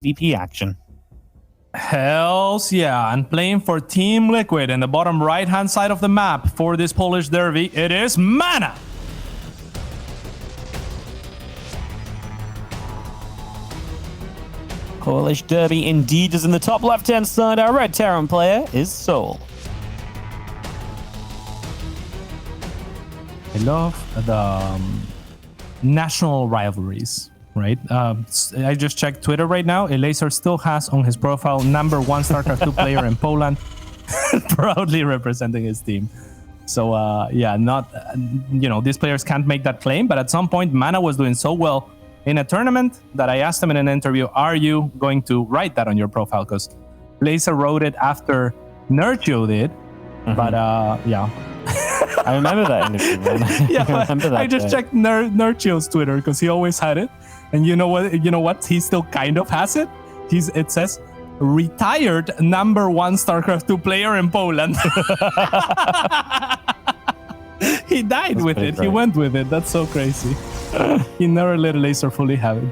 VP action. Hells yeah, and playing for Team Liquid in the bottom right-hand side of the map for this Polish derby, it is MaNa. Polish derby indeed is in the top left-hand side. Our red Terran player is souL. I love the national rivalries, right? I just checked Twitter right now. Elaser still has on his profile #1 StarCraft 2 player in Poland, proudly representing his team. So yeah, not, these players can't make that claim, but at some point, MaNa was doing so well in a tournament that I asked him in an interview, are you going to write that on your profile? Because Elaser wrote it after Nurtio did, but yeah. I remember that interview, man. Yeah, I just checked Nurtio's Twitter because he always had it. And you know what? He still kind of has it. It says, retired #1 StarCraft 2 player in Poland. He died That's with it. great. He went with it. That's so crazy. He never let Elaser fully have it.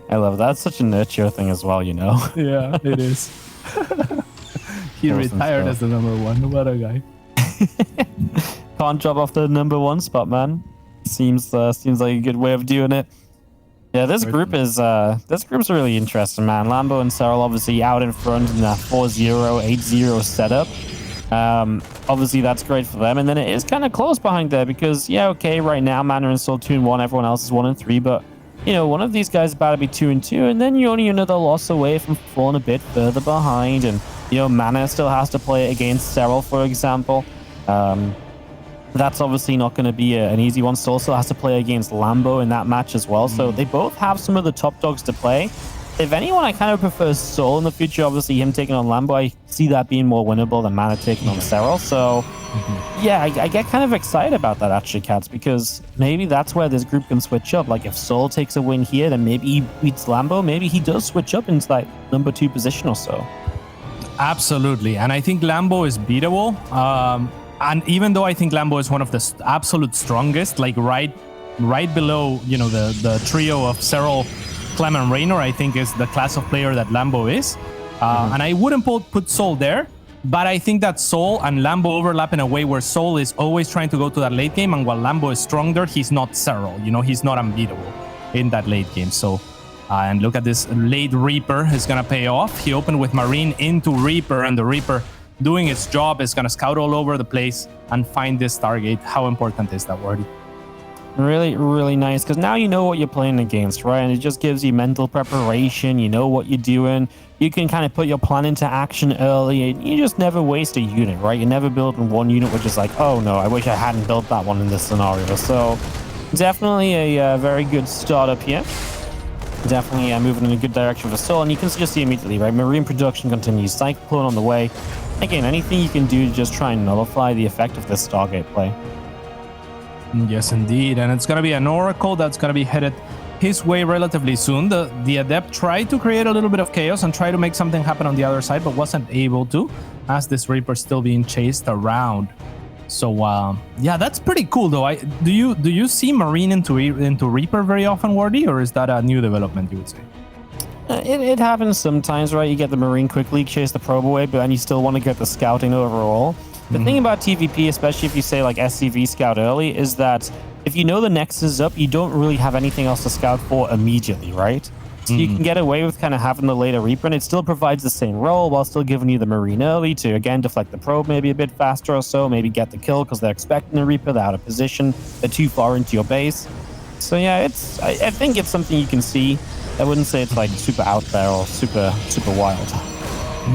I love that. That's such a Nurtio thing as well, Yeah, it is. He Awesome retired stuff. as the #1. What a guy. Can't drop off the #1 spot, man. Seems like a good way of doing it. Yeah, this group's really interesting, man. Lambo and souL obviously out in front in that 4-0, 8-0 setup. Obviously that's great for them, and then it is kind of close behind there because right now MaNa and souL 2-1, everyone else is 1-3, but one of these guys is about to be 2-2, and then you're only another loss away from falling a bit further behind, and MaNa still has to play against souL, for example. That's obviously not going to be an easy one. souL still has to play against Lambo in that match as well. So they both have some of the top dogs to play. If anyone, I kind of prefer souL in the future. Obviously, him taking on Lambo, I see that being more winnable than MaNa taking on souL. So, yeah, I get kind of excited about that, actually, Cats, because maybe that's where this group can switch up. Like, if souL takes a win here, then maybe he beats Lambo. Maybe he does switch up into, like, #2 position or so. Absolutely. And I think Lambo is beatable. And even though I think Lambo is one of the absolute strongest, like right below, the trio of souL, Clem, and Raynor, I think is the class of player that Lambo is. And I wouldn't put souL there, but I think that souL and Lambo overlap in a way where souL is always trying to go to that late game, and while Lambo is stronger, he's not souL. He's not unbeatable in that late game. So, and look at this late Reaper is going to pay off. He opened with Marine into Reaper, and the Reaper doing its job is going to scout all over the place and find this Stargate. How important is that, Wardy? Really, really nice, because now you know what you're playing against, right? And it just gives you mental preparation. You know what you're doing. You can kind of put your plan into action early, and you just never waste a unit, right? You're never building one unit which is like, oh no, I wish I hadn't built that one in this scenario. So definitely a very good start up here. Definitely moving in a good direction for souL, and you can just see immediately, right? Marine production continues, Cyclone on the way. Again, anything you can do to just try and nullify the effect of this Stargate play. Yes, indeed. And it's going to be an Oracle that's going to be headed his way relatively soon. The Adept tried to create a little bit of chaos and try to make something happen on the other side, but wasn't able to, as this Reaper still being chased around. So, yeah, that's pretty cool, though. Do you see Marine into Reaper very often, Wardy, or is that a new development, you would say? It happens sometimes, right? You get the Marine quickly, chase the probe away, but then you still want to get the scouting overall. The thing about TVP, especially if you say like SCV scout early, is that if you know the Nexus is up, you don't really have anything else to scout for immediately, right? So you can get away with kind of having the later Reaper, and it still provides the same role while still giving you the Marine early to, again, deflect the probe maybe a bit faster or so, maybe get the kill because they're expecting the Reaper, they're out of position, they're too far into your base. So yeah, I think it's something you can see. I wouldn't say it's like super out there or super wild.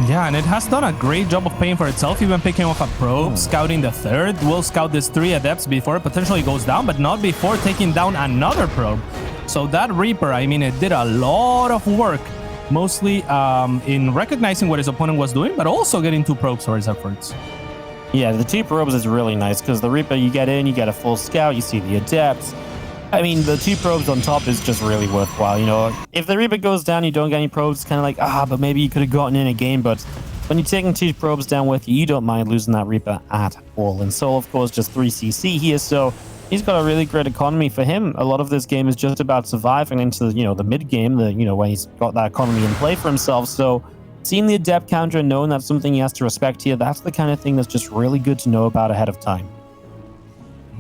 Yeah, and it has done a great job of paying for itself, even picking off a probe, scouting the third. Will scout these 3 Adepts before it potentially goes down, but not before taking down another probe. So that Reaper, I mean, it did a lot of work, mostly in recognizing what his opponent was doing, but also getting 2 probes for his efforts. Yeah, the 2 probes is really nice because the Reaper, you get in, you get a full scout, you see the Adepts. I mean, the 2 probes on top is just really worthwhile. If the Reaper goes down, you don't get any probes, it's kind of like, but maybe you could have gotten in a game, but when you're taking 2 probes down with you, you don't mind losing that Reaper at all. And souL, of course, just 3 CC here, so he's got a really great economy. For him, a lot of this game is just about surviving into the mid game, when he's got that economy in play for himself. So seeing the adept counter and knowing that's something he has to respect here, that's the kind of thing that's just really good to know about ahead of time.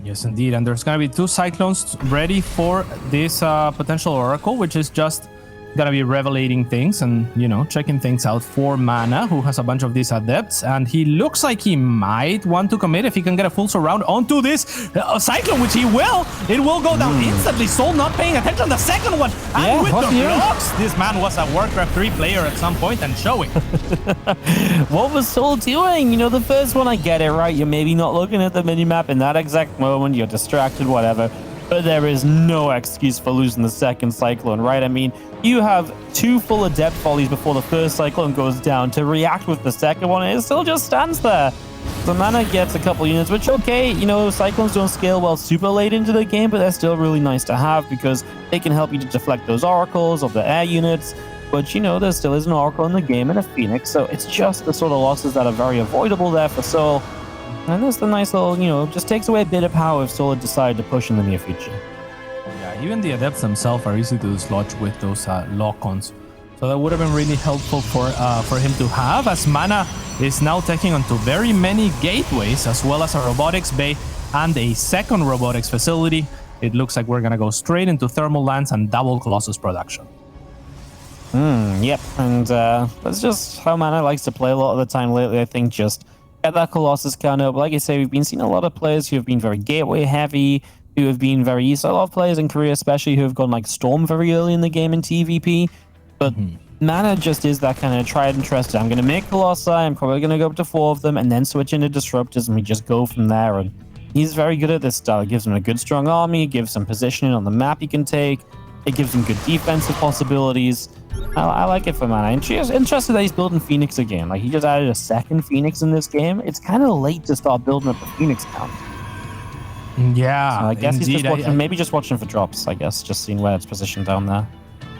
Yes, indeed. And there's going to be 2 Cyclones ready for this potential Oracle, which is just going to be revelating things and, checking things out for MaNa, who has a bunch of these Adepts. And he looks like he might want to commit if he can get a full surround onto this Cyclone, which he will. It will go down instantly. souL not paying attention. The second one. And with the blocks, this man was a Warcraft 3 player at some point and showing. What was souL doing? The first one, I get it, right? You're maybe not looking at the minimap in that exact moment. You're distracted, whatever. But there is no excuse for losing the second Cyclone, right? I mean, you have 2 full Adept volleys before the first Cyclone goes down to react with the second one, and it still just stands there. So MaNa gets a couple units, which, okay, Cyclones don't scale well super late into the game, but they're still really nice to have because they can help you to deflect those Oracles of the air units. But, there still is an Oracle in the game and a Phoenix, so it's just the sort of losses that are very avoidable there for souL. And that's the nice little, just takes away a bit of power if souL had decided to push in the near future. Yeah, even the Adepts themselves are easy to dislodge with those lock-ons. So that would have been really helpful for him to have, as MaNa is now taking onto very many gateways, as well as a robotics bay and a second robotics facility. It looks like we're going to go straight into thermal lands and double Colossus production. Yep, and that's just how MaNa likes to play a lot of the time lately. I think just get that Colossus counter. But like I say, we've been seeing a lot of players who have been very gateway heavy, who have been very east. A lot of players in Korea, especially, who have gone like Storm very early in the game in TVP. But MaNa just is that kind of tried and trusted. I'm going to make Colossi. I'm probably going to go up to 4 of them and then switch into Disruptors, and we just go from there. And he's very good at this style. It gives him a good, strong army. It gives him positioning on the map he can take. It gives him good defensive possibilities. I like it for MaNa. And she's interested that he's building Phoenix again. Like, he just added a second Phoenix in this game. It's kind of late to start building up the Phoenix count. Yeah, so I guess indeed. he's just watching, maybe just watching for drops, I guess. Just seeing where it's positioned down there.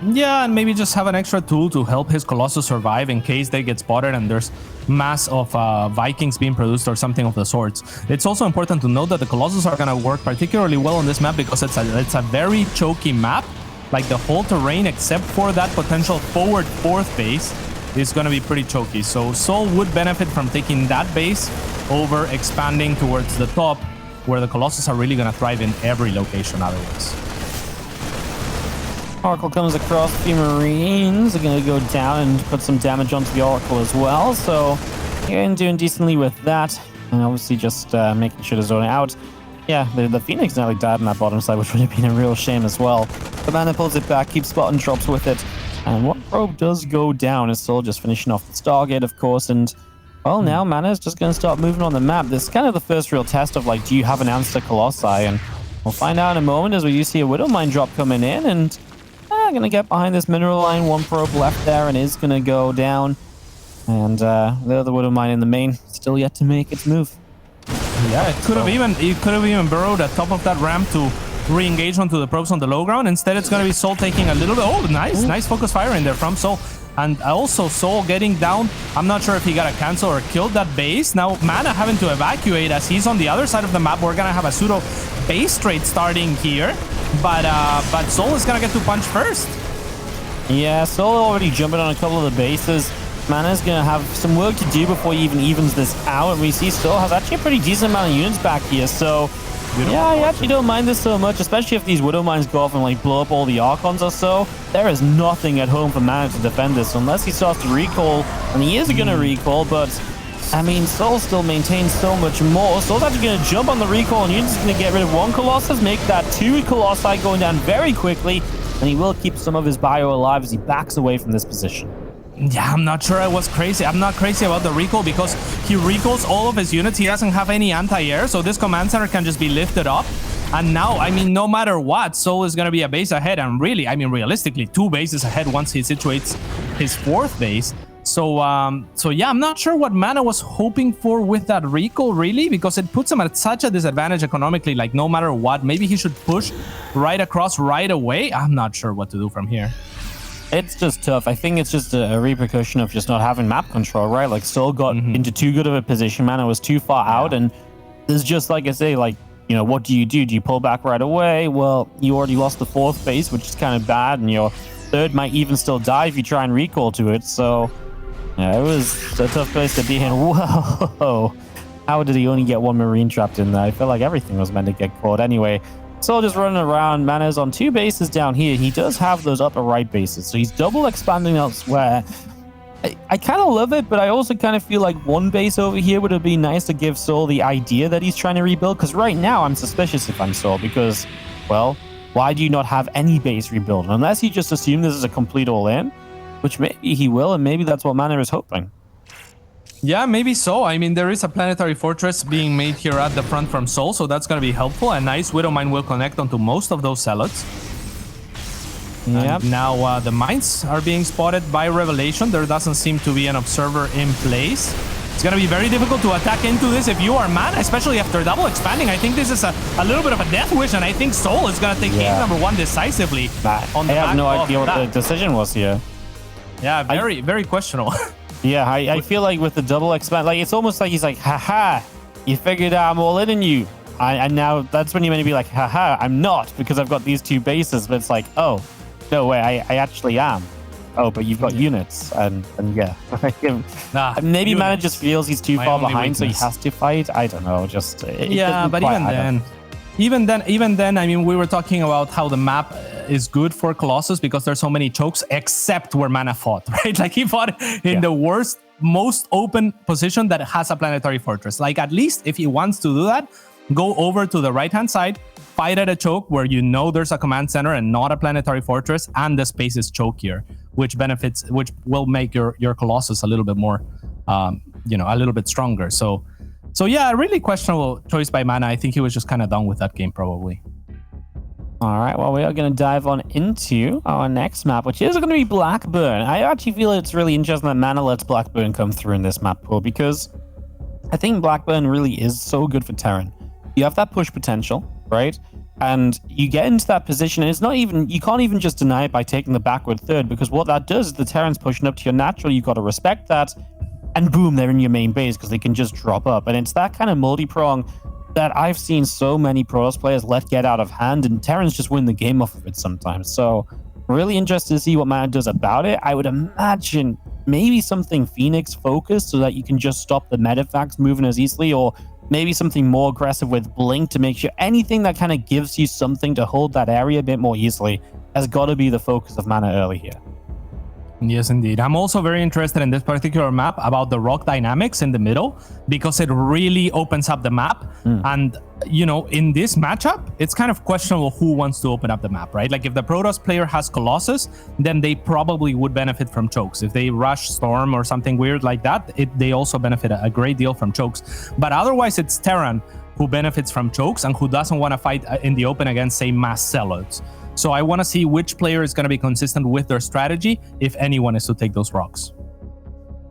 Yeah, and maybe just have an extra tool to help his Colossus survive in case they get spotted and there's mass of Vikings being produced or something of the sorts. It's also important to note that the Colossus are going to work particularly well on this map because it's a very choky map. Like, the whole terrain, except for that potential forward 4th base, is going to be pretty choky. So souL would benefit from taking that base over expanding towards the top, where the Colossus are really going to thrive in every location otherwise. Oracle comes across. The Marines are going to go down and put some damage onto the Oracle as well. So you're doing decently with that. And obviously just making sure to zone it out. Yeah, the Phoenix nearly died on that bottom side, which would have been a real shame as well. The MaNa pulls it back, keeps spotting drops with it. And one probe does go down. Is still just finishing off the Stargate, of course. And, well, now MaNa is just going to start moving on the map. This is kind of the first real test of, like, do you have an answer to Colossi? And we'll find out in a moment as we see a Widow Mine drop coming in. And going to get behind this mineral line. One probe left there and is going to go down. And the other Widow Mine in the main still yet to make its move. Yeah, it could have even burrowed at top of that ramp to re-engage onto the probes on the low ground. Instead, it's going to be souL taking a little bit. Oh, nice focus fire in there from souL. And also souL getting down. I'm not sure if he got a cancel or killed that base. Now MaNa having to evacuate as he's on the other side of the map. We're going to have a pseudo base trade starting here. But souL is going to get to punch first. Yeah, souL already jumping on a couple of the bases. MaNa's going to have some work to do before he even evens this out. And we see souL has actually a pretty decent amount of units back here. So, yeah, I actually don't mind this so much, especially if these Widow Mines go off and, like, blow up all the Archons or so. There is nothing at home for MaNa to defend this unless he starts to recall. And he is going to recall, but, I mean, souL still maintains so much more. souL's actually going to jump on the recall, and you're just going to get rid of one Colossus, make that 2 Colossi going down very quickly. And he will keep some of his bio alive as he backs away from this position. Yeah, I'm not sure I was crazy. I'm not crazy about the recall because he recalls all of his units. He doesn't have any anti-air, so this command center can just be lifted up. And now, I mean, no matter what, souL is going to be a base ahead. And really, I mean, realistically, 2 bases ahead once he situates his 4th base. So yeah, I'm not sure what MaNa was hoping for with that recall, really, because it puts him at such a disadvantage economically. Like, no matter what, maybe he should push right across right away. I'm not sure what to do from here. It's just tough. I think it's just a repercussion of just not having map control, right? Like, souL got into too good of a position. MaNa was too far out, and there's just, like I say, like, you know, what do you do? Do you pull back right away? Well, you already lost the 4th base, which is kind of bad, and your 3rd might even still die if you try and recall to it. So, yeah, it was a tough place to be in. Whoa! How did he only get 1 Marine trapped in there? I feel like everything was meant to get caught anyway. SouL just running around. MaNa's on 2 bases down here. He does have those upper right bases, so he's double expanding elsewhere. I kind of love it, but I also kind of feel like 1 base over here would have been nice to give SouL the idea that he's trying to rebuild, because right now I'm suspicious if I'm SouL, because, well, why do you not have any base rebuild? Unless you just assume this is a complete all-in, which maybe he will, and maybe that's what MaNa is hoping. Yeah, maybe so. I mean, there is a planetary fortress being made here at the front from SouL, so that's going to be helpful. A nice Widow Mine will connect onto most of those zealots. Yep. And now the mines are being spotted by Revelation. There doesn't seem to be an observer in place. It's going to be very difficult to attack into this if you are MaNa, especially after double expanding. I think this is a little bit of a death wish, and I think SouL is going to take game number 1 decisively. I have no idea what the decision was here. Yeah, very questionable. Yeah, I feel like with the double expand, like it's almost like he's like, haha, you figured out I'm all in you. And now that's when you're meant to be like, haha, I'm not, because I've got these 2 bases. But it's like, oh, no way, I actually am. Oh, but you've got units, and yeah. Maybe units. MaNa just feels he's too far behind, so he has to fight. I don't know, just... Yeah, but even then, I mean, we were talking about how the map is good for Colossus because there's so many chokes, except where MaNa fought, right? Like he fought in the worst, most open position that has a planetary fortress. Like at least if he wants to do that, go over to the right-hand side, fight at a choke where you know there's a command center and not a planetary fortress, and the space is chokier, which will make your Colossus a little bit more, a little bit stronger. So yeah, a really questionable choice by MaNa. I think he was just kind of done with that game probably. All right, well, we are going to dive on into our next map, which is going to be Blackburn. I actually feel it's really interesting that MaNa lets Blackburn come through in this map pool, because I think Blackburn really is so good for Terran. You have that push potential, right? And you get into that position, and it's not even, you can't even just deny it by taking the backward 3rd, because what that does is the Terran's pushing up to your natural, you've got to respect that, and boom, they're in your main base because they can just drop up. And it's that kind of multi-prong that I've seen so many Protoss players let get out of hand, and Terrans just win the game off of it sometimes. So really interested to see what MaNa does about it. I would imagine maybe something Phoenix focused so that you can just stop the Medivacs moving as easily, or maybe something more aggressive with Blink to make sure anything that kind of gives you something to hold that area a bit more easily has got to be the focus of MaNa early here. Yes, indeed. I'm also very interested in this particular map about the rock dynamics in the middle, because it really opens up the map. And, in this matchup, it's kind of questionable who wants to open up the map, right? Like if the Protoss player has Colossus, then they probably would benefit from chokes. If they rush Storm or something weird like that, they also benefit a great deal from chokes. But otherwise, it's Terran who benefits from chokes and who doesn't want to fight in the open against, say, mass sellouts. So I want to see which player is going to be consistent with their strategy, if anyone is to take those rocks.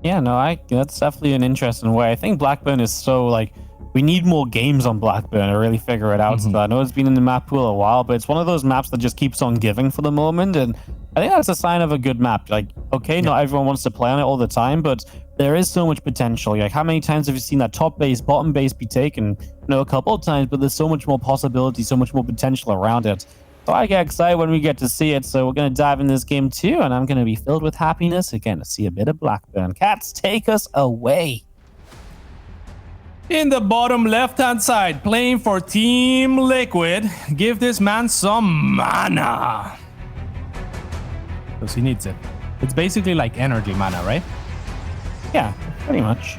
Yeah, no, that's definitely an interesting way. I think Blackburn is so, like, we need more games on Blackburn to really figure it out. So I know it's been in the map pool a while, but it's one of those maps that just keeps on giving for the moment. And I think that's a sign of a good map. Like, okay, not everyone wants to play on it all the time, but there is so much potential. Like, how many times have you seen that top base, bottom base be taken? A couple of times, but there's so much more possibility, so much more potential around it. So I get excited when we get to see it. So we're going to dive in this game too, and I'm going to be filled with happiness again to see a bit of Blackburn. Cats, take us away. In the bottom left-hand side, playing for Team Liquid, give this man some mana. Because he needs it. It's basically like energy mana, right? Yeah, pretty much.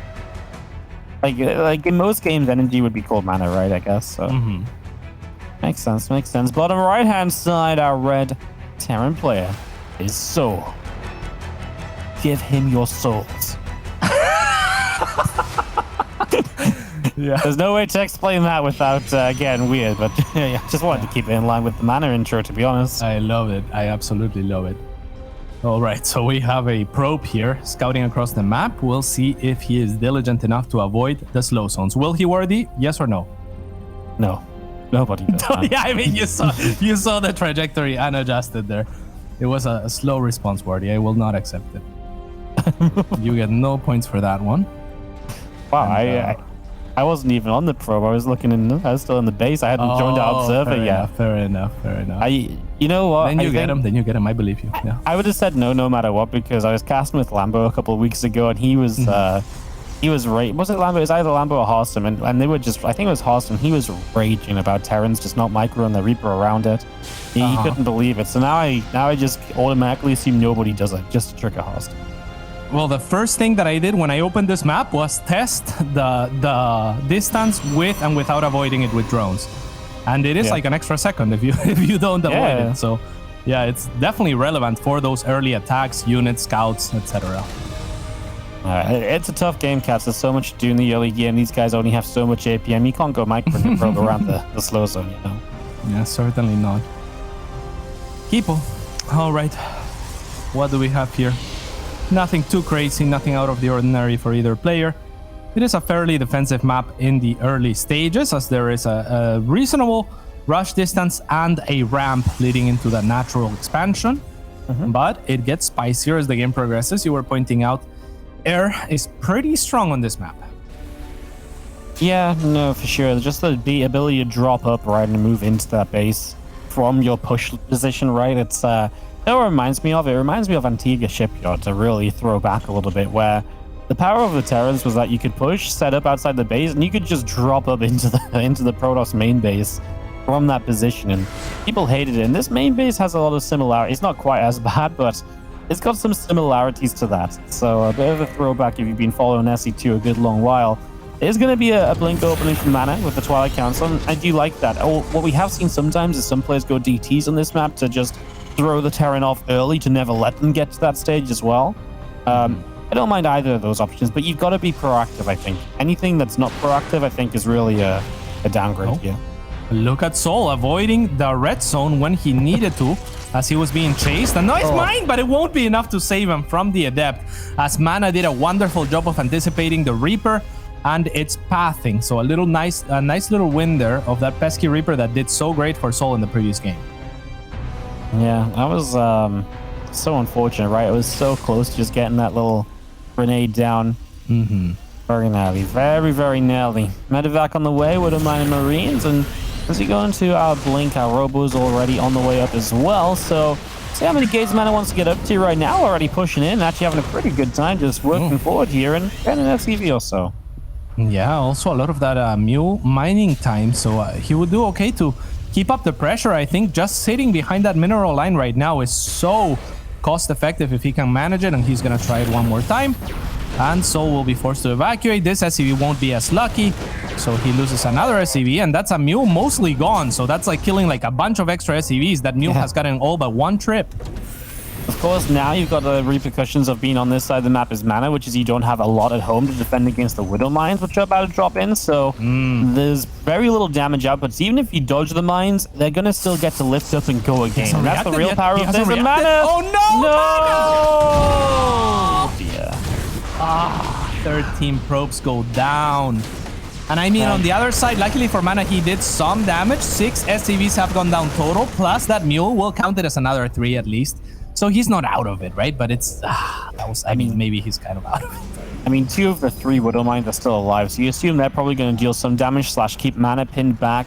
Like in most games, energy would be called mana, right? I guess so. Makes sense. Bottom right-hand side, our red Terran player is SouL. Give him your souls. Yeah. There's no way to explain that without getting weird, but yeah, just wanted to keep it in line with the MaNa intro, to be honest. I love it. I absolutely love it. All right, so we have a probe here scouting across the map. We'll see if he is diligent enough to avoid the slow zones. Will he worthy? Yes or no? No. Nobody does. Yeah, I mean, you saw the trajectory unadjusted there. It was a slow response, worthy. I will not accept it. You get no points for that one. Wow, and, I wasn't even on the probe. I was looking in. I was still in the base. I hadn't joined our observer yet. Fair enough. You know what? Then you get him. I believe you. Yeah. I would have said no matter what, because I was casting with Lambo a couple of weeks ago, and he was right. Was it Lambo? It was either Lambo or Horston, and they were just. I think it was Horston. He was raging about Terrans just not microing the Reaper around it. He couldn't believe it. So now I just automatically assume nobody does it just to trigger Horston. Well, the first thing that I did when I opened this map was test the distance with and without avoiding it with drones, and it is like an extra second if you don't avoid it. So yeah, it's definitely relevant for those early attacks, units, scouts, etc. It's a tough game, Cats. There's so much to do in the early game. These guys only have so much APM. You can't go micro and probe around the slow zone, you know. Yeah, certainly not. Keepo. All right. What do we have here? Nothing too crazy, nothing out of the ordinary for either player. It is a fairly defensive map in the early stages, as there is a reasonable rush distance and a ramp leading into the natural expansion. But it gets spicier as the game progresses. You were pointing out air is pretty strong on this map. Yeah, no, for sure. Just the ability to drop up, right, and move into that base from your push position, right? It's that reminds me of Antigua Shipyard, to really throw back a little bit, where the power of the Terrans was that you could push, set up outside the base, and you could just drop up into the Protoss main base from that position, and people hated it. And this main base has a lot of similarities. It's not quite as bad, but it's got some similarities to that. So a bit of a throwback if you've been following SC2 a good long while. There's going to be a blink opening from MaNa with the Twilight Council, and I do like that. What we have seen sometimes is some players go DTs on this map to just throw the Terran off early to never let them get to that stage as well. I don't mind either of those options, but you've got to be proactive, I think. Anything that's not proactive, I think, is really a downgrade here. Look at souL avoiding the red zone when he needed to, as he was being chased. And no, it's mine, but it won't be enough to save him from the Adept, as MaNa did a wonderful job of anticipating the Reaper and its pathing. So a nice little win there of that pesky Reaper that did so great for souL in the previous game. Yeah, that was so unfortunate, right? It was so close to just getting that little grenade down. Very gnarly. Very, very gnarly. Medevac on the way, Widowmine and Marines, and as we go into our blink, our Robo's already on the way up as well, so see how many gates MaNa wants to get up to right now. Already pushing in, actually having a pretty good time just working forward here and getting an FCV or so. Yeah, also a lot of that mule mining time, so he would do okay to keep up the pressure. I think just sitting behind that mineral line right now is so cost effective if he can manage it, and he's gonna try it one more time. And souL will be forced to evacuate. This SCV won't be as lucky, so he loses another SCV, and that's a mule mostly gone. So that's like killing like a bunch of extra SCVs. That mule has gotten all but one trip. Of course, now you've got the repercussions of being on this side of the map as MaNa, which is you don't have a lot at home to defend against the Widow Mines, which are about to drop in. So there's very little damage outputs. Even if you dodge the mines, they're going to still get to lift up and go again. And that's the real power of this. MaNa! Oh no! No! Yeah. 13 probes go down. And I mean, on the other side, luckily for MaNa, he did some damage. 6 SCVs have gone down total, plus that mule will count it as another 3 at least. So he's not out of it, right? But it's, I mean, maybe he's kind of out of it. I mean, 2 of the 3 Widow Mines are still alive, so you assume they're probably going to deal some damage / keep MaNa pinned back.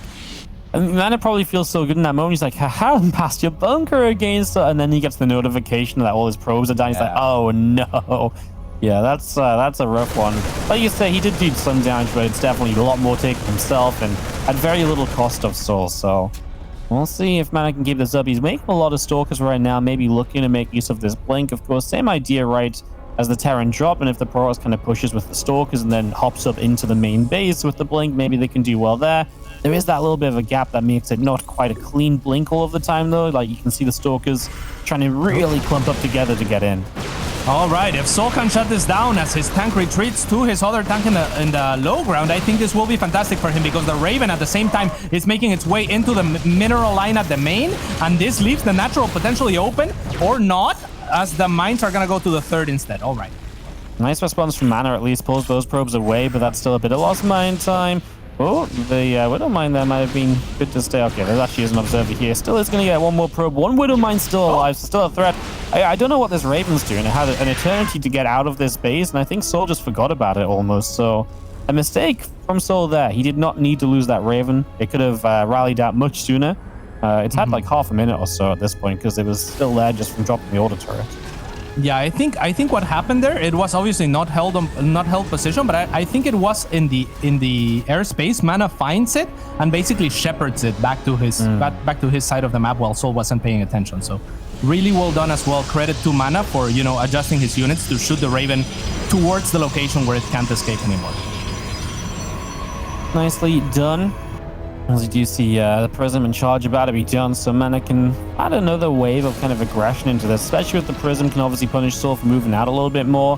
And MaNa probably feels so good in that moment. He's like, haha, I'm past your bunker against it. And then he gets the notification that all his probes are down. He's like, oh no. Yeah, that's a rough one. Like you say, he did do some damage, but it's definitely a lot more taken himself and at very little cost of souL. So we'll see if MaNa can keep this up. He's making a lot of Stalkers right now, maybe looking to make use of this blink. Of course, same idea, right, as the Terran drop, and if the Protoss kind of pushes with the Stalkers and then hops up into the main base with the blink, maybe they can do well there. There is that little bit of a gap that makes it not quite a clean blink all of the time, though. Like, you can see the Stalkers trying to really clump up together to get in. All right, if souL can shut this down as his tank retreats to his other tank in the low ground, I think this will be fantastic for him, because the Raven at the same time is making its way into the mineral line at the main, and this leaves the natural potentially open, or not, as the mines are going to go to the third instead. All right. Nice response from MaNa, at least pulls those probes away, but that's still a bit of lost mine time. Oh, the Widow Mine there might have been good to stay. Okay, there actually is an observer here. Still is going to get one more probe. One Widow Mine still alive, so still a threat. I don't know what this Raven's doing. It had an eternity to get out of this base, and I think souL just forgot about it almost. So A mistake from souL there. He did not need to lose that Raven. It could have rallied out much sooner. It's had like half a minute or so at this point because it was still there just from dropping the auto turret. Yeah, I think what happened there, it was obviously not held position, but I think it was in the airspace. MaNa finds it and basically shepherds it back to his back to his side of the map while souL wasn't paying attention. So really well done as well. Credit to MaNa for, you know, adjusting his units to shoot the Raven towards the location where it can't escape anymore. Nicely done. As you do see the Prism in charge about to be done, so MaNa can add another wave of kind of aggression into this, especially with the Prism can obviously punish souL for moving out a little bit more.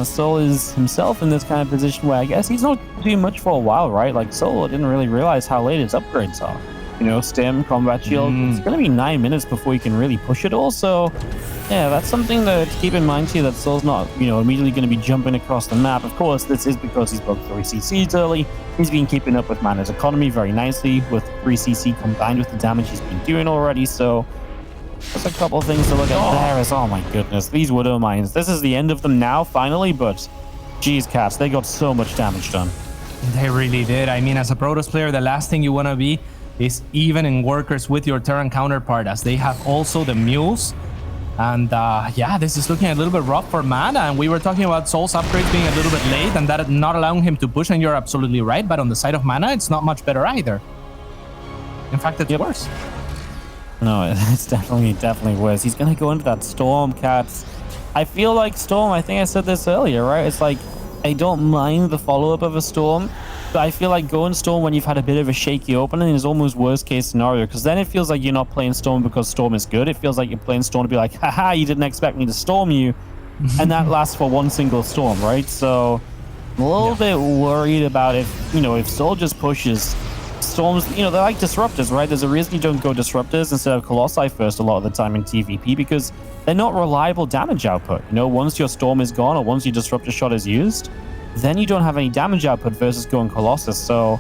souL is himself in this kind of position where I guess he's not doing much for a while, right? Like souL didn't really realize how late his upgrades are. You know, stim, combat shield, it's going to be 9 minutes before you can really push it all. So yeah, that's something to keep in mind here, that souL's not, you know, immediately going to be jumping across the map. Of course, this is because he's broke 3 CCs early. He's been keeping up with MaNa's economy very nicely with 3 CC combined with the damage he's been doing already. So there's a couple things to look at there. Oh my goodness, these Widow Mines. This is the end of them now, finally, but geez, cats, they got so much damage done. They really did. I mean, as a Protoss player, the last thing you want to be is even in workers with your Terran counterpart, as they have also the mules. And yeah, this is looking a little bit rough for MaNa. And we were talking about souL's upgrades being a little bit late and that not allowing him to push, and you're absolutely right. But on the side of MaNa, it's not much better either. In fact, it's worse. No, it's definitely worse. He's going to go into that Storm, cats. I feel like Storm, I think I said this earlier, right? It's like, I don't mind the follow-up of a Storm, but I feel like going Storm when you've had a bit of a shaky opening is almost worst case scenario, because then it feels like you're not playing Storm because Storm is good. It feels like you're playing Storm to be like, haha, you didn't expect me to Storm you. And that lasts for one single Storm, right? So I'm a little bit worried about if, you know, if souL just pushes Storms, you know, they're like disruptors, right? There's a reason you don't go disruptors instead of Colossi first a lot of the time in TVP, because they're not reliable damage output. You know, once your Storm is gone or once your disruptor shot is used, then you don't have any damage output versus going Colossus. So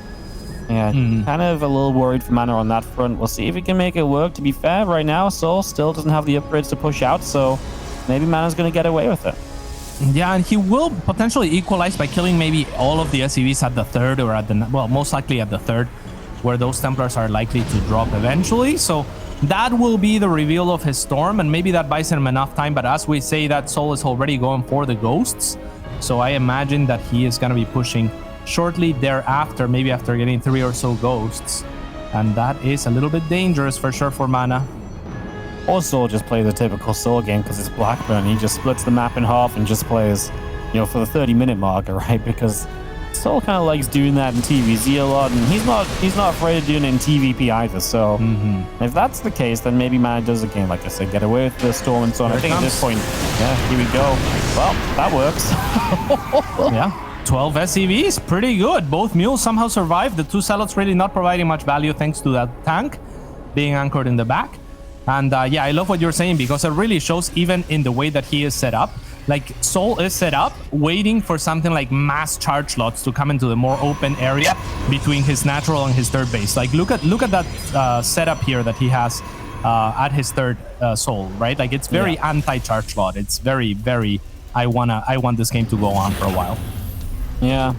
yeah, kind of a little worried for MaNa on that front. We'll see if he can make it work. To be fair, right now souL still doesn't have the upgrades to push out, so maybe MaNa's going to get away with it. Yeah, and he will potentially equalize by killing maybe all of the SCVs at the third, or at the, well, most likely at the third, where those Templars are likely to drop eventually. So that will be the reveal of his Storm, and maybe that buys him enough time. But as we say, that souL is already going for the Ghosts. So I imagine that he is going to be pushing shortly thereafter, maybe after getting 3 or so Ghosts. And that is a little bit dangerous for sure for MaNa. Or souL just plays a typical souL game because it's Blackburn. He just splits the map in half and just plays, you know, for the 30-minute marker, right? Because souL kind of likes doing that in TVZ a lot, and he's not afraid of doing it in TVP either. So if that's the case, then maybe MaNa does again, like I said, get away with the Storm and so on. I think at this point, yeah, here we go. Well, that works. Yeah. 12 SCVs, pretty good. Both mules somehow survived. The 2 Zealots really not providing much value thanks to that tank being anchored in the back. And yeah, I love what you're saying, because it really shows even in the way that he is set up. Like, souL is set up waiting for something like mass charge slots to come into the more open area between his natural and his third base. Like, look at that setup here that he has at his third souL, right? Like, it's very anti-charge slot. It's very, very, I want this game to go on for a while. Yeah,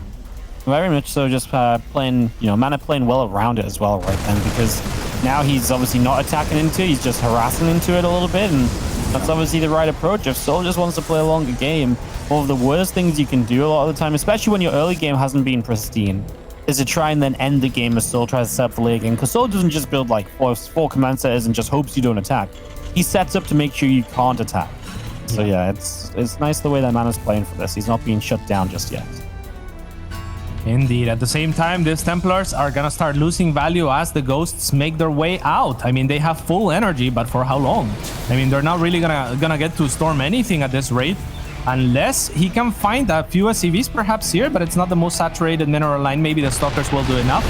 very much so. Just playing, you know, MaNa playing well around it as well right then, because now he's obviously not attacking into it, he's just harassing into it a little bit, and that's obviously the right approach. If souL just wants to play a longer game, one of the worst things you can do a lot of the time, especially when your early game hasn't been pristine, is to try and then end the game as souL tries to set up the late game. Because souL doesn't just build like four command centers and just hopes you don't attack. He sets up to make sure you can't attack. So yeah, it's nice the way that MaNa's playing for this. He's not being shut down just yet. Indeed. At the same time, these Templars are gonna start losing value as the Ghosts make their way out. I mean, they have full energy, but for how long? I mean, they're not really gonna get to storm anything at this rate, unless he can find a few SCVs perhaps here, but it's not the most saturated mineral line. Maybe the Stalkers will do enough.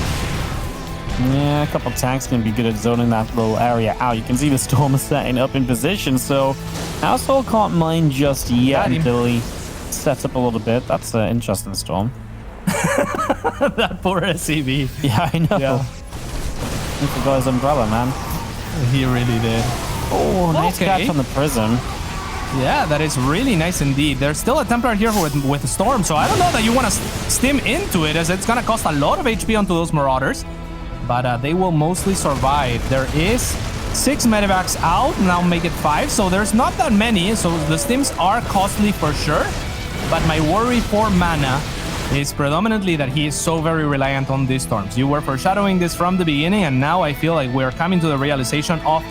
Yeah, a couple tanks can be good at zoning that little area out. You can see the Storm is setting up in position, so now souL can't mine just yet until he sets up a little bit. That's an interesting Storm. That poor SCV. Yeah, I know. Yeah. He forgot his umbrella, man. He really did. Oh, nice catch on the Prism. Yeah, that is really nice indeed. There's still a Templar here with Storm, so I don't know that you want to stim into it, as it's going to cost a lot of HP onto those Marauders. But they will mostly survive. There is 6 medevacs out, now make it 5, so there's not that many, so the stims are costly for sure. But my worry for MaNa is predominantly that he is so very reliant on these Storms. You were foreshadowing this from the beginning, and now I feel like we're coming to the realization of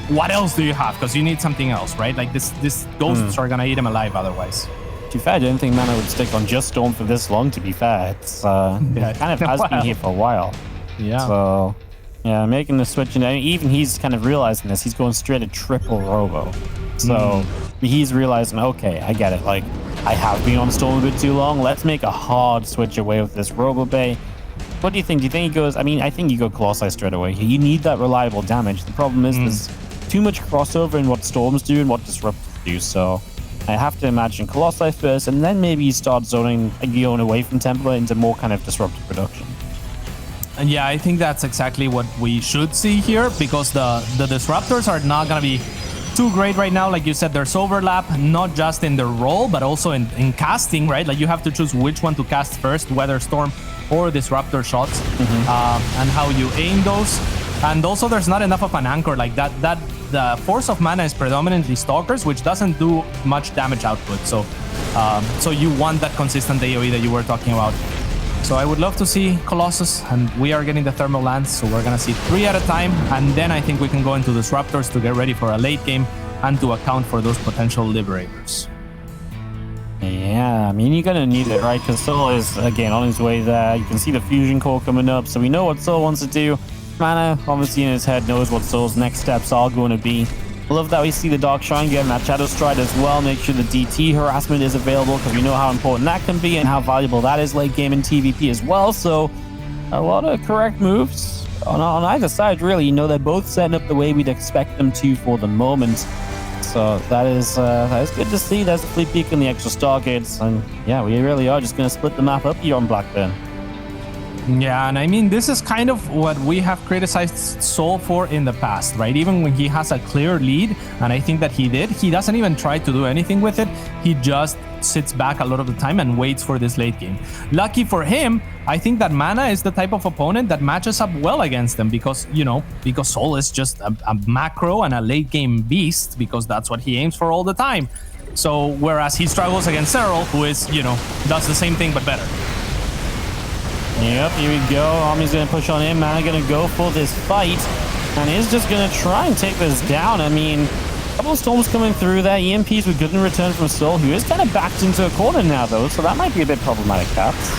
what else do you have? Because you need something else, right? Like this ghosts are gonna eat him alive otherwise. To be fair, I don't think MaNa would stick on just Storm for this long, to be fair. It's it kind of has been here for a while. Yeah. So, yeah, making the switch, and even he's kind of realizing this. He's going straight to triple Robo. So he's realizing, okay, I get it. Like, I have been on Storm a bit too long. Let's make a hard switch away with this Robo Bay. What do you think? Do you think he goes... I mean, I think you go Colossi straight away. You need that reliable damage. The problem is there's too much crossover in what Storms do and what Disruptors do. So I have to imagine Colossi first, and then maybe you start zoning going away from Templar into more kind of disruptive production. And yeah, I think that's exactly what we should see here, because the Disruptors are not going to be too great right now. Like you said, there's overlap, not just in their role, but also in casting, right? Like you have to choose which one to cast first, whether Storm or Disruptor shots, and how you aim those. And also there's not enough of an anchor like that. The force of MaNa is predominantly Stalkers, which doesn't do much damage output. So so you want that consistent AoE that you were talking about. So I would love to see Colossus, and we are getting the Thermal Lance, so we're gonna see 3 at a time, and then I think we can go into Disruptors to get ready for a late game and to account for those potential Liberators. Yeah, I mean, you're gonna need it, right? Because souL is, again, on his way there. You can see the Fusion Core coming up, so we know what souL wants to do. MaNa, obviously in his head, knows what souL's next steps are going to be. I love that we see the Dark Shrine getting that Shadow Stride as well. Make sure the DT harassment is available, because we know how important that can be and how valuable that is late game in TVP as well. So a lot of correct moves on either side, really. You know, they're both setting up the way we'd expect them to for the moment. So that is good to see. There's the Fleet Peak and the extra Stargates. And yeah, we really are just going to split the map up here on Blackburn. Yeah, and I mean, this is kind of what we have criticized souL for in the past, right? Even when he has a clear lead, and I think that he did, he doesn't even try to do anything with it. He just sits back a lot of the time and waits for this late game. Lucky for him, I think that MaNa is the type of opponent that matches up well against them, because, you know, because souL is just a macro and a late game beast, because that's what he aims for all the time. So, whereas he struggles against souL, who is, you know, does the same thing but better. Yep, here we go. Army's going to push on him. MaNa going to go for this fight. And is just going to try and take this down. I mean, a couple of Storms coming through there. EMPs were good in return from souL, who is kind of backed into a corner now, though. So that might be a bit problematic, Caps.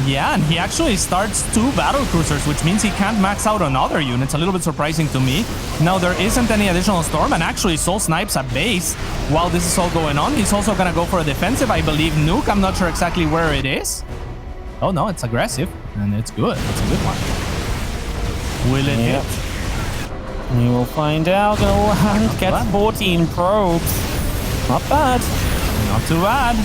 Yeah, and he actually starts 2 battle cruisers, which means he can't max out on other units. A little bit surprising to me. Now, there isn't any additional Storm, and actually souL snipes a base while this is all going on. He's also going to go for a defensive, I believe, nuke. I'm not sure exactly where it is. Oh no, it's aggressive, and it's good. It's a good one. Will it hit? We will find out. Gonna land. Gets 14 probes. Not bad. Not too bad.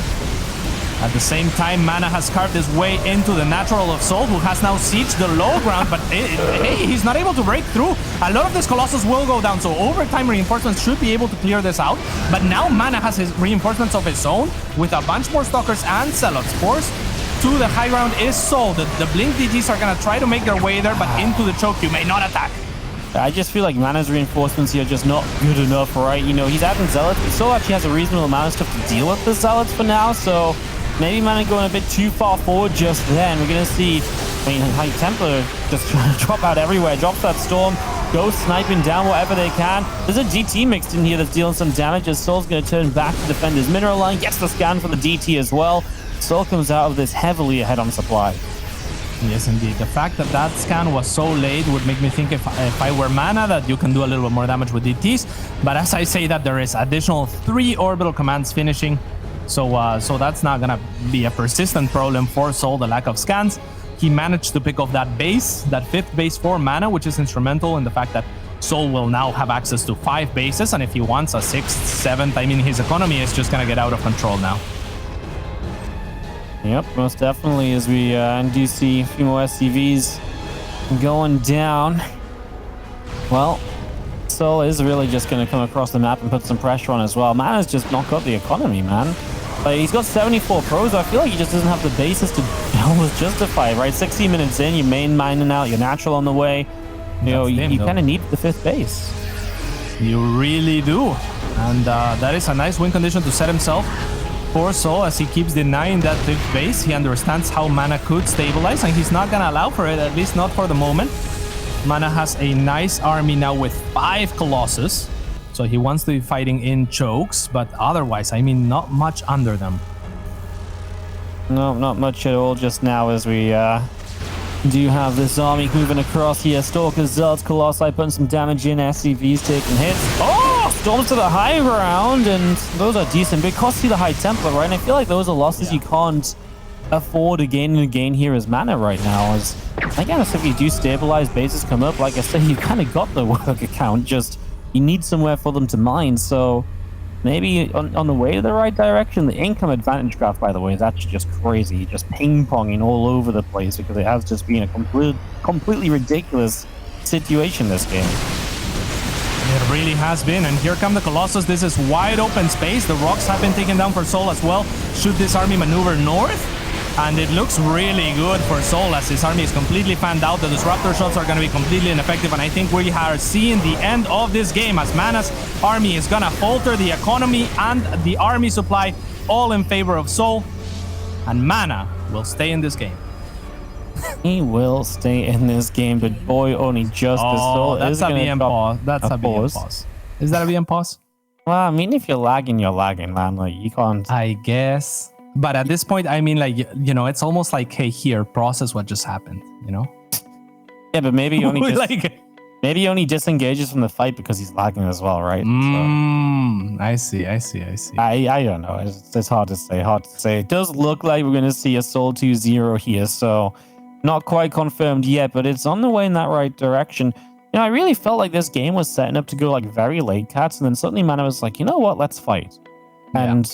At the same time, MaNa has carved his way into the natural of souL, who has now sieged the low ground, but hey, he's not able to break through. A lot of this Colossus will go down, so overtime reinforcements should be able to clear this out. But now MaNa has his reinforcements of his own, with a bunch more Stalkers and Zealots. Forced to the high ground is souL. The Blink DGs are going to try to make their way there, but into the choke, you may not attack. I just feel like MaNa's reinforcements here are just not good enough, right? You know, he's adding Zealots, but souL actually has a reasonable amount of stuff to deal with the Zealots for now, so maybe MaNa going a bit too far forward just then. We're going to see, I mean, like Templar just trying to drop out everywhere. Drops that Storm, goes sniping down whatever they can. There's a DT mixed in here that's dealing some damage, as souL's going to turn back to defend his mineral line. Gets the scan for the DT as well. souL comes out of this heavily ahead on supply. Yes, indeed. The fact that that scan was so late would make me think if I were MaNa that you can do a little bit more damage with DTs. But as I say that, there is additional 3 orbital commands finishing. So so that's not going to be a persistent problem for souL, the lack of scans. He managed to pick off that base, that 5th base for MaNa, which is instrumental in the fact that souL will now have access to 5 bases. And if he wants a 6th, 7th, I mean, his economy is just going to get out of control now. Yep, most definitely, as we do see a few more SCVs going down. Well, souL is really just going to come across the map and put some pressure on as well. MaNa's just not got the economy, man. Like, he's got 74 pros. I feel like he just doesn't have the basis to almost justify it, right? 16 minutes in, your main mining out, your natural on the way. You know, you kind of need the 5th base. You really do. And that is a nice win condition to set himself for souL as he keeps denying that 5th base. He understands how MaNa could stabilize, and he's not going to allow for it, at least not for the moment. MaNa has a nice army now with 5 Colossus. So he wants to be fighting in chokes, but otherwise, I mean, not much under them. No, not much at all just now as we do have this army moving across here. Stalkers, Zealots, Colossi putting some damage in. SCVs taking hits. Oh! Storms to the high ground, and those are decent. But it costs you the High Templar, right? And I feel like those are losses you can't afford again and again here as MaNa right now. As I guess if you do stabilize, bases come up, like I said, you kind of got the work account, just you need somewhere for them to mine. So maybe on the way to the right direction. The income advantage graph, by the way, is actually just crazy, just ping-ponging all over the place because it has just been a completely ridiculous situation this game. It really has been, and here come the Colossus. This is wide open space. The rocks have been taken down for souL as well. Should this army maneuver north? And it looks really good for souL as his army is completely fanned out. The disruptor shots are going to be completely ineffective, and I think we are seeing the end of this game as MaNa's army is going to falter the economy and the army supply, all in favor of souL, and MaNa will stay in this game. He will stay in this game, but boy, only just the souL is going to pause. That's a BM pause. Is that a BM pause? Well, I mean, if you're lagging, man. Like, you can't. I guess. But at this point, I mean, like, you know, it's almost like, hey, here, process what just happened, you know? Yeah, but maybe only like, only disengages from the fight because he's lagging as well, right? So, I see. I don't know. It's hard to say. It does look like we're going to see a souL 2-0 here, so not quite confirmed yet, but it's on the way in that right direction. You know, I really felt like this game was setting up to go like very late cats, and then suddenly MaNa was like, you know what, let's fight. And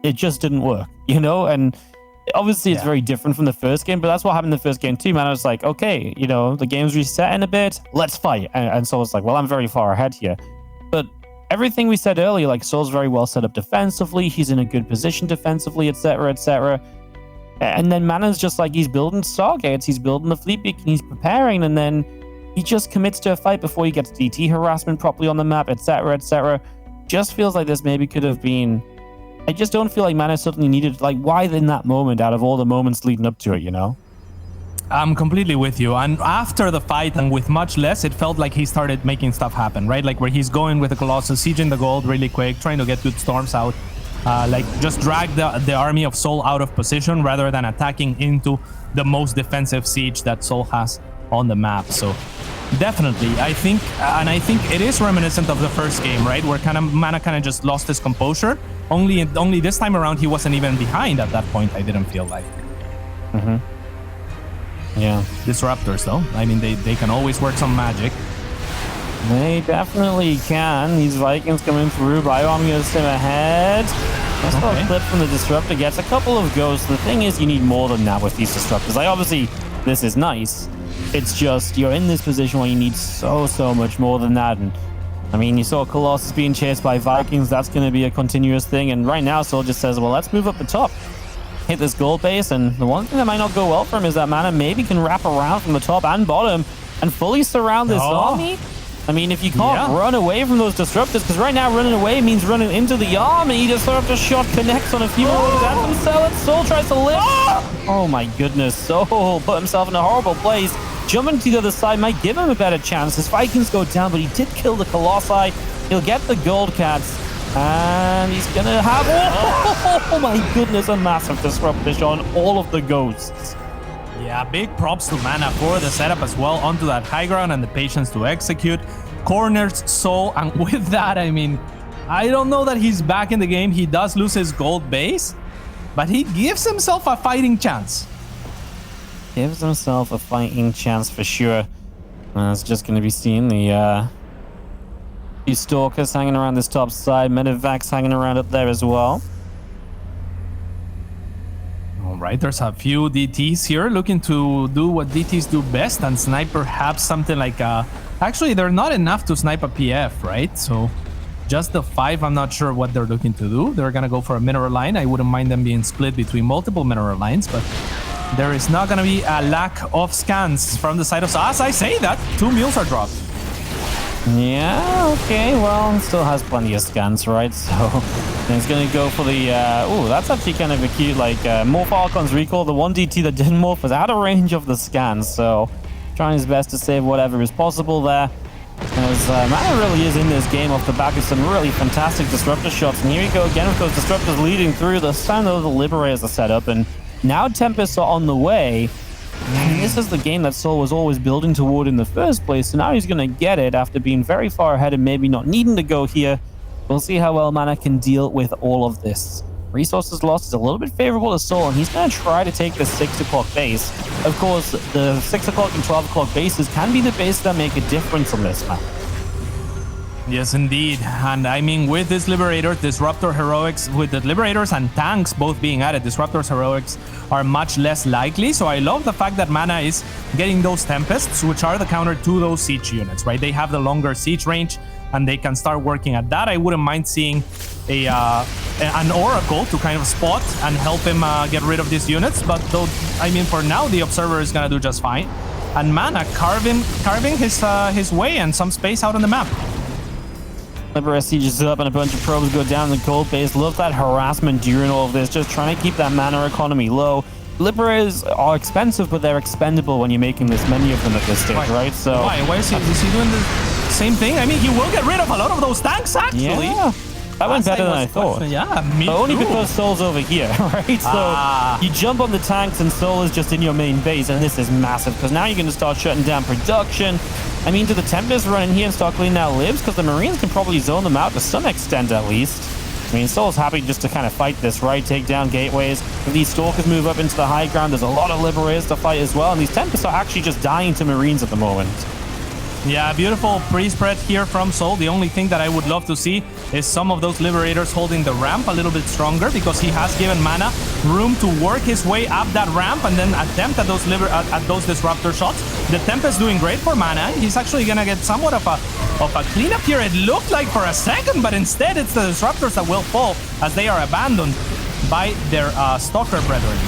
it just didn't work, you know? And obviously it's very different from the first game, but that's what happened in the first game too, man. I was like, okay, you know, the game's resetting a bit, let's fight. And so it's like, well, I'm very far ahead here. But everything we said earlier, like souL's very well set up defensively, he's in a good position defensively, etc., etc. And then MaNa's just like, he's building Stargates, he's building the fleet beacon, he's preparing, and then he just commits to a fight before he gets DT harassment properly on the map, etc., etc. Just feels like this maybe could have been... I just don't feel like MaNa suddenly needed, like, why in that moment out of all the moments leading up to it, you know? I'm completely with you. And after the fight and with much less, it felt like he started making stuff happen, right? Like where he's going with the Colossus, sieging the gold really quick, trying to get good storms out. Like just drag the army of souL out of position rather than attacking into the most defensive siege that souL has on the map. So definitely, I think it is reminiscent of the first game, right? Where MaNa kind of just lost his composure. Only this time around, he wasn't even behind at that point, I didn't feel like. Yeah. Disruptors, though. I mean, they can always work some magic. They definitely can. These Vikings coming through. Bioarm gonna sim ahead. Nice little clip from the Disruptor. Gets a couple of ghosts. The thing is, you need more than that with these Disruptors. Like, obviously, this is nice. It's just, you're in this position where you need so much more than that. And I mean, you saw Colossus being chased by Vikings. That's going to be a continuous thing. And right now, souL just says, well, let's move up the top. Hit this gold base. And the one thing that might not go well for him is that MaNa maybe can wrap around from the top and bottom and fully surround this army. I mean, if you can't run away from those disruptors, because right now running away means running into the army. Disruptor shot connects on a few more at themselves. souL tries to lift. Oh my goodness. souL put himself in a horrible place. Jumping to the other side might give him a better chance. His Vikings go down, but he did kill the Colossi. He'll get the gold cats. And he's going to have... Oh my goodness, a massive disruptor on all of the ghosts. Yeah, big props to MaNa for the setup as well onto that high ground and the patience to execute. Corners souL, and with that, I mean, I don't know that he's back in the game. He does lose his gold base, but he gives himself a fighting chance. Gives himself a fighting chance for sure. It's just going to be seeing the few Stalkers hanging around this top side. Medevacs hanging around up there as well. Oh problem, right? There's a few DTs here looking to do what DTs do best and snipe perhaps something like actually they're not enough to snipe a PF, right? So just the 5, I'm not sure what they're looking to do. They're gonna go for a mineral line. I wouldn't mind them being split between multiple mineral lines, but there is not gonna be a lack of scans from the side of... So as I say that, 2 mules are dropped. Yeah, okay, well, still has plenty of scans, right? So he's going to go for the... oh, that's actually kind of a cute, like, Morph Archon's recall. The one DT that didn't morph was out of range of the scans, so trying his best to save whatever is possible there. As MaNa really is in this game off the back of some really fantastic disruptor shots. And here we go again with those disruptors leading through. The stand of the Liberators are set up, and now Tempests are on the way. And this is the game that souL was always building toward in the first place, so now he's going to get it after being very far ahead and maybe not needing to go here. We'll see how well MaNa can deal with all of this. Resources lost is a little bit favorable to souL, and he's going to try to take the 6 o'clock base. Of course, the 6 o'clock and 12 o'clock bases can be the bases that make a difference on this map. Yes, indeed. And I mean, with this Liberator, Disruptor Heroics, with the Liberators and tanks both being added, Disruptors Heroics are much less likely. So I love the fact that MaNa is getting those Tempests, which are the counter to those siege units, right? They have the longer siege range, and they can start working at that. I wouldn't mind seeing an Oracle to kind of spot and help him get rid of these units. But though, I mean, for now, the Observer is going to do just fine. And MaNa carving his way and some space out on the map. Liberator sieges up and a bunch of probes go down in the gold base. Love that harassment during all of this, just trying to keep that mana economy low. Liberators are expensive, but they're expendable when you're making this many of them at this stage, right? So why is he doing the same thing? I mean, he will get rid of a lot of those tanks, actually. Yeah. That went better than I thought. Yeah, me but only too. because souL's over here, right? So you jump on the tanks and souL is just in your main base, and this is massive because now you're going to start shutting down production. I mean, do the Tempests run in here and start cleaning out libs? Because the Marines can probably zone them out to some extent, at least. I mean, souL's happy just to kind of fight this, right? Take down gateways. If these Stalkers move up into the high ground, there's a lot of Liberators to fight as well, and these Tempests are actually just dying to Marines at the moment. Yeah, beautiful pre-spread here from souL. The only thing that I would love to see is some of those Liberators holding the ramp a little bit stronger, because he has given MaNa room to work his way up that ramp and then attempt at those disruptor shots. The Tempest doing great for MaNa. He's actually gonna get somewhat of a cleanup here. It looked like for a second, but instead it's the disruptors that will fall as they are abandoned by their Stalker brethren.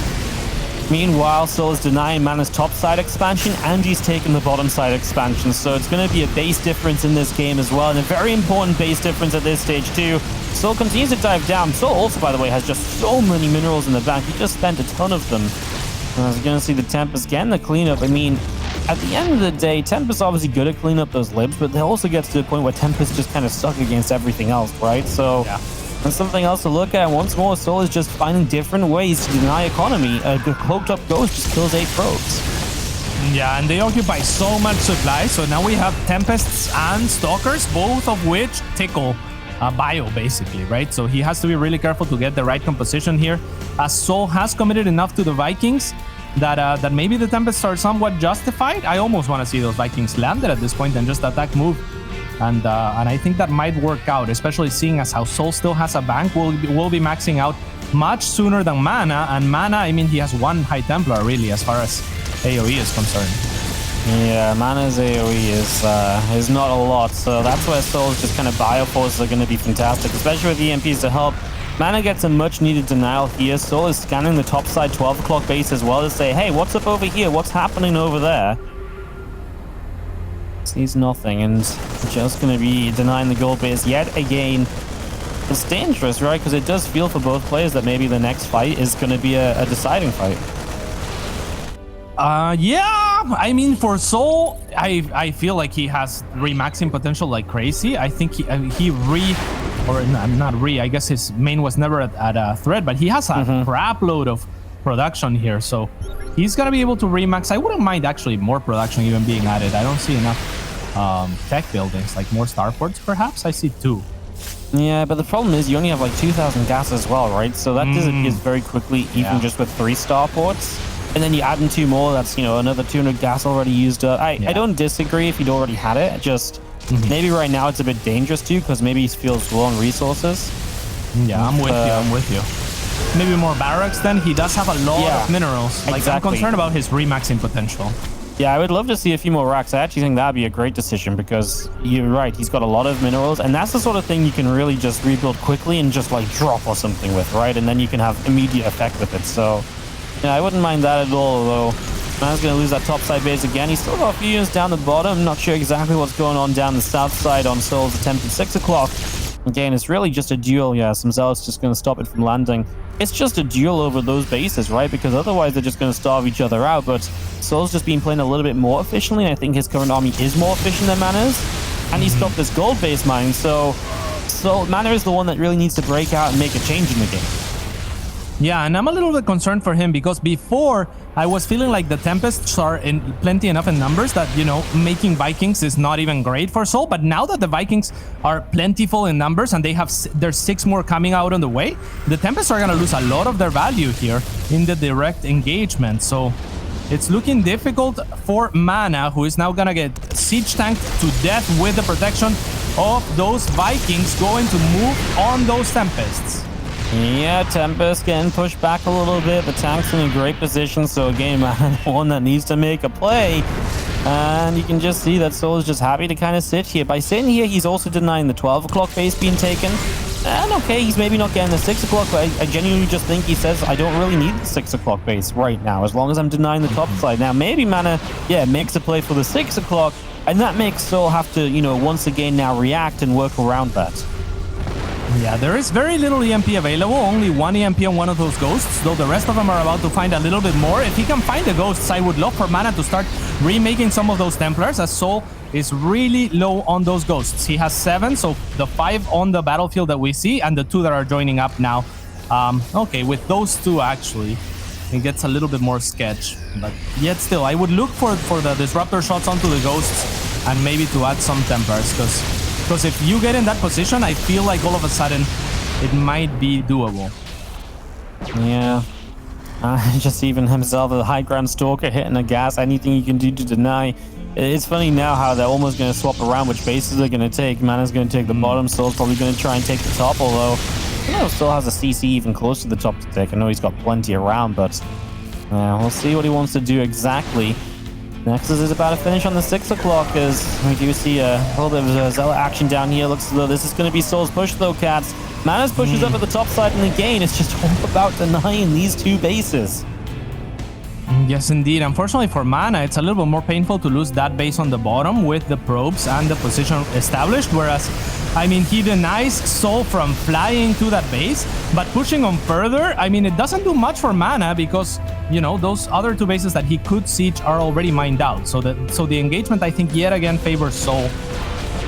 Meanwhile, souL is denying MaNa's top side expansion, and he's taking the bottom side expansion. So it's going to be a base difference in this game as well, and a very important base difference at this stage too. souL continues to dive down. souL also, by the way, has just so many minerals in the bank. He just spent a ton of them. As you're going to see the Tempest getting the cleanup. I mean, at the end of the day, Tempest obviously good at cleaning up those libs, but they also get to the point where Tempest just kind of suck against everything else, right? So yeah. And something else to look at. Once more, souL is just finding different ways to deny economy. A cloaked up ghost just kills 8 probes. Yeah, and they occupy so much supply. So now we have Tempests and Stalkers, both of which tickle bio, basically, right? So he has to be really careful to get the right composition here. As souL has committed enough to the Vikings that maybe the Tempests are somewhat justified. I almost want to see those Vikings landed at this point and just attack move. And I think that might work out, especially seeing as how souL still has a bank. Will be maxing out much sooner than MaNa. And MaNa, I mean, he has 1 High Templar, really, as far as AoE is concerned. Yeah, MaNa's AoE is not a lot. So that's where souL's just kind of bioforces are going to be fantastic, especially with EMPs to help. MaNa gets a much-needed denial here. souL is scanning the top side 12 o'clock base as well to say, hey, what's up over here? What's happening over there? Sees nothing, and just going to be denying the gold base yet again. It's dangerous, right? Because it does feel for both players that maybe the next fight is going to be a deciding fight. Yeah, I mean, for souL, I feel like he has remaxing potential like crazy. I think I guess his main was never at a threat, but he has a crap load of production here, so he's gonna be able to remax. I wouldn't mind actually more production even being added. I don't see enough tech buildings, like more starports perhaps. I see 2. Yeah, but the problem is you only have like 2,000 gas as well, right? So that disappears very quickly, even just with 3 starports. And then you add in 2 more, that's, you know, another 200 gas already used up. I don't disagree if you'd already had it, just maybe right now it's a bit dangerous too, because maybe he feels low on resources. Yeah, I'm with you. maybe more barracks then. He does have a lot of minerals. Like, exactly. I'm concerned about his remaxing potential. Yeah, I would love to see a few more racks. I actually think that'd be a great decision because you're right. He's got a lot of minerals, and that's the sort of thing you can really just rebuild quickly and just like drop or something with, right? And then you can have immediate effect with it. So, yeah, I wouldn't mind that at all, although MaNa's going to lose that top side base again. He's still got a few units down the bottom. Not sure exactly what's going on down the south side on souL's attempt at 6 o'clock. Again, it's really just a duel. Yeah, some zealots just going to stop it from landing. It's just a duel over those bases, right? Because otherwise they're just going to starve each other out. But souL's just been playing a little bit more efficiently. I think his current army is more efficient than MaNa's. And he stopped this gold base mine. So MaNa is the one that really needs to break out and make a change in the game. Yeah, and I'm a little bit concerned for him because before I was feeling like the Tempests are in plenty enough in numbers that, you know, making Vikings is not even great for souL. But now that the Vikings are plentiful in numbers and they have there's 6 more coming out on the way, the Tempests are going to lose a lot of their value here in the direct engagement. So it's looking difficult for MaNa, who is now going to get siege tanked to death with the protection of those Vikings going to move on those Tempests. Yeah, Tempest getting pushed back a little bit. The tank's in a great position. So again, MaNa, the one that needs to make a play. And you can just see that souL is just happy to kind of sit here. By sitting here, he's also denying the 12 o'clock base being taken. And okay, he's maybe not getting the 6 o'clock, but I genuinely just think he says, I don't really need the 6 o'clock base right now, as long as I'm denying the top side. Now, maybe MaNa, makes a play for the 6 o'clock, and that makes souL have to, you know, once again now react and work around that. Yeah, there is very little EMP available, only 1 EMP on one of those ghosts, though the rest of them are about to find a little bit more. If he can find the ghosts, I would love for MaNa to start remaking some of those Templars, as souL is really low on those ghosts. He has 7, so the 5 on the battlefield that we see, and the 2 that are joining up now. Okay, with those 2, actually, it gets a little bit more sketch. But yet still, I would look for the Disruptor shots onto the ghosts, and maybe to add some Templars, because if you get in that position, I feel like all of a sudden it might be doable. Yeah. Just even himself, the high ground stalker hitting a gas, anything you can do to deny. It's funny now how they're almost going to swap around which bases they're going to take. MaNa's going to take the bottom, souL's probably going to try and take the top, although I know souL has a CC even close to the top to take. I know he's got plenty around, but we'll see what he wants to do exactly. Nexus is about to finish on the 6 o'clock as we do see a little bit of zealot action down here. Looks as though this is going to be souL's push though, cats. MaNa's pushes up at the top side, and again, it's just all about denying these 2 bases. Yes, indeed. Unfortunately for MaNa, it's a little bit more painful to lose that base on the bottom with the probes and the position established, whereas, I mean, he denies souL from flying to that base, but pushing on further, I mean, it doesn't do much for MaNa because, you know, those other 2 bases that he could siege are already mined out. So the engagement, I think, yet again favors souL.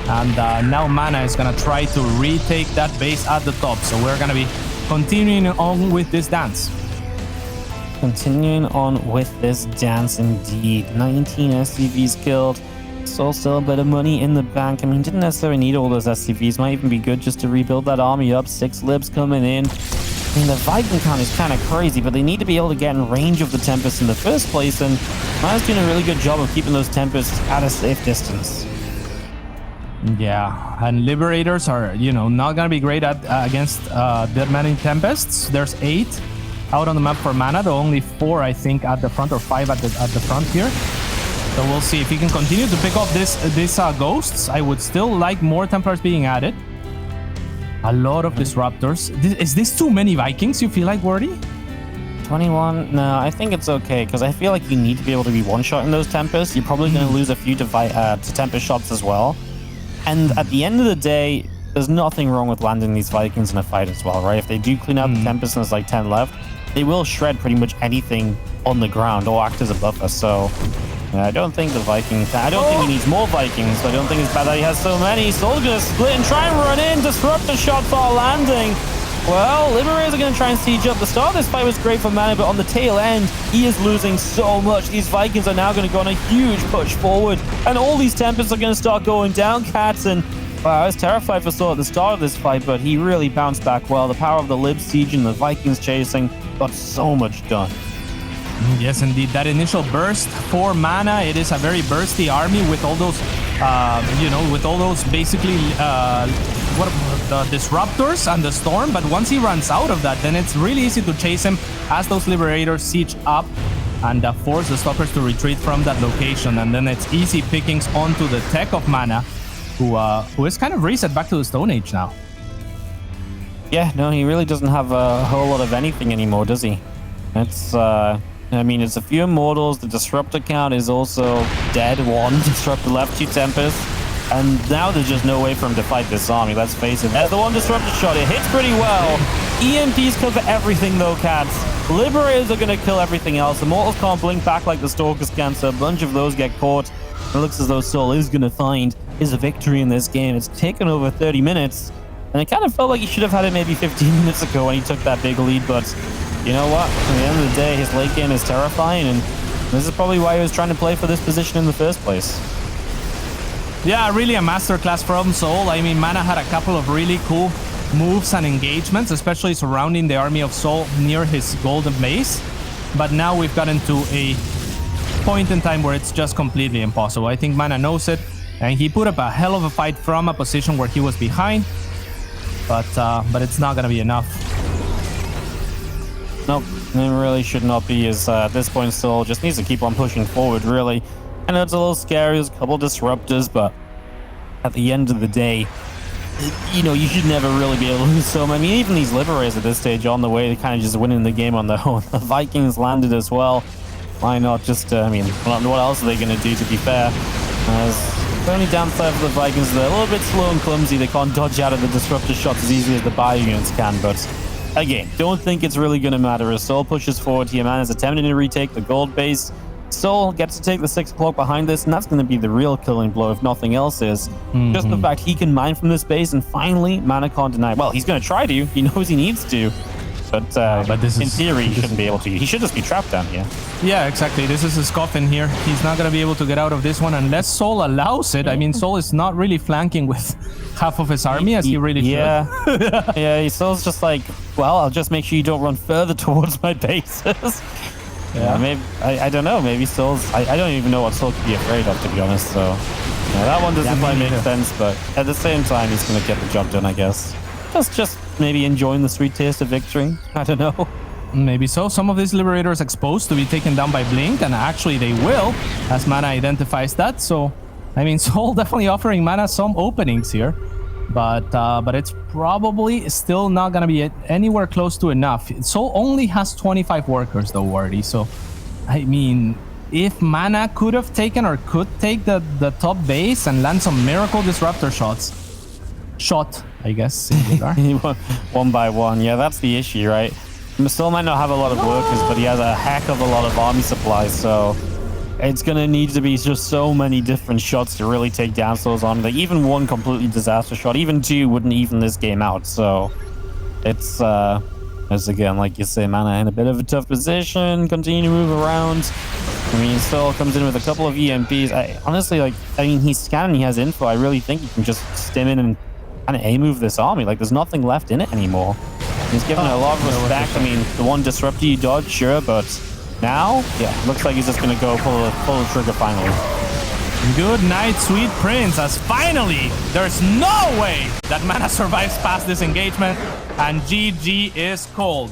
And now MaNa is going to try to retake that base at the top. So we're going to be continuing on with this dance. Continuing on with this dance indeed. 19 SCVs killed. Still a bit of money in the bank. I mean, didn't necessarily need all those SCVs. Might even be good just to rebuild that army up. 6 libs coming in. I mean, the Viking count is kind of crazy, but they need to be able to get in range of the Tempests in the first place, and MaNa's doing a really good job of keeping those Tempests at a safe distance. Yeah, and Liberators are, you know, not going to be great at against that many Tempests. There's 8 out on the map for MaNa, though only 4, I think, at the front, or 5 at the front here. So we'll see if he can continue to pick off these ghosts. I would still like more Templars being added. A lot of Disruptors. Is this too many Vikings, you feel like, Wordy? 21? No, I think it's okay, because I feel like you need to be able to be one-shotting those Tempests. You're probably going to lose a few to Tempest shots as well. And at the end of the day, there's nothing wrong with landing these Vikings in a fight as well, right? If they do clean out the Tempest and there's like 10 left, they will shred pretty much anything on the ground or act as a buffer. So I don't think the Vikings... I don't think he needs more Vikings. I don't think it's bad that he has so many. souL's going to split and try and run in. Disruptor shots are landing. Well, Liberators are going to try and siege up. The start of this fight was great for MaNa, but on the tail end, he is losing so much. These Vikings are now going to go on a huge push forward, and all these Tempests are going to start going down, cats. And wow, I was terrified for souL at the start of this fight, but he really bounced back well. The power of the Lib siege and the Vikings chasing got so much done. Yes, indeed. That initial burst for MaNa, it is a very bursty army with all those, you know, with all those basically the disruptors and the storm, but once he runs out of that, then it's really easy to chase him as those liberators siege up and force the stalkers to retreat from that location. And then it's easy pickings onto the tech of MaNa, who is kind of reset back to the Stone Age now. Yeah, no, he really doesn't have a whole lot of anything anymore, does he? It's, I mean, it's a few Immortals. The Disruptor count is also dead. 1 Disruptor left, 2 Tempests. And now there's just no way for him to fight this army, let's face it. There's the 1 Disruptor shot. It hits pretty well. EMPs cover everything, though, cats. Liberators are going to kill everything else. Immortals can't blink back like the Stalkers can, so a bunch of those get caught. It looks as though souL is going to find his victory in this game. It's taken over 30 minutes. And it kind of felt like he should have had it maybe 15 minutes ago when he took that big lead, but you know what? At the end of the day, his late game is terrifying, and this is probably why he was trying to play for this position in the first place. Yeah, really a masterclass from souL. I mean, MaNa had a couple of really cool moves and engagements, especially surrounding the army of souL near his golden base. But now we've gotten to a point in time where it's just completely impossible. I think MaNa knows it, and he put up a hell of a fight from a position where he was behind. But it's not gonna be enough. Nope, it really should not be. As at this point, souL just needs to keep on pushing forward. Really, I know it's a little scary. There's a couple disruptors, but at the end of the day, you know, you should never really be able to lose so many. I mean, even these liberators at this stage are on the way to kind of just winning the game on their own. The Vikings landed as well. Why not just? I mean, what else are they gonna do? To be fair, the only downside for the Vikings is they're a little bit slow and clumsy. They can't dodge out of the disruptor shots as easily as the bio units can. But again, don't think it's really going to matter as souL pushes forward here. MaNa's attempting to retake the gold base. souL gets to take the 6 o'clock behind this, and that's going to be the real killing blow if nothing else is. Just the fact he can mine from this base, and finally, MaNa can't deny. Well, he's going to try to. He knows he needs to. But this in theory, he shouldn't be able to. He should just be trapped down here. Yeah, exactly. This is his coffin here. He's not going to be able to get out of this one unless souL allows it. I mean, souL is not really flanking with half of his army as he really should. Yeah, souL's just like, well, I'll just make sure you don't run further towards my bases. Yeah, maybe, I don't know. Maybe souL's... I don't even know what souL could be afraid of, to be honest. So, yeah, that one doesn't quite make sense, but at the same time, he's going to get the job done, I guess. Just maybe enjoying the sweet taste of victory. I don't know. Maybe so. Some of these liberators exposed to be taken down by Blink, and actually they will, as MaNa identifies that. So, I mean, souL definitely offering MaNa some openings here, but it's probably still not gonna be anywhere close to enough. souL only has 25 workers though, Wardy. So, I mean, if MaNa could have taken or could take the top base and land some miracle disruptor shots, I guess, one by one. Yeah, that's the issue, right? Still might not have a lot of workers, but he has a heck of a lot of army supplies, so it's gonna need to be just so many different shots to really take down souL's army. Like even one completely disaster shot, even 2 wouldn't even this game out. So it's as again, like you say, MaNa in a bit of a tough position, continue to move around. I mean, souL comes in with a couple of EMPs. Honestly, like, I mean, he's scanning, he has info. I really think he can just stim in and kind of A-move this army. Like, there's nothing left in it anymore. He's given a lot of respect. I mean, the one disruptor you dodge, sure, but now, yeah, looks like he's just going to go pull the trigger finally. Good night, sweet prince, as finally, there's no way that MaNa survives past this engagement, and GG is called.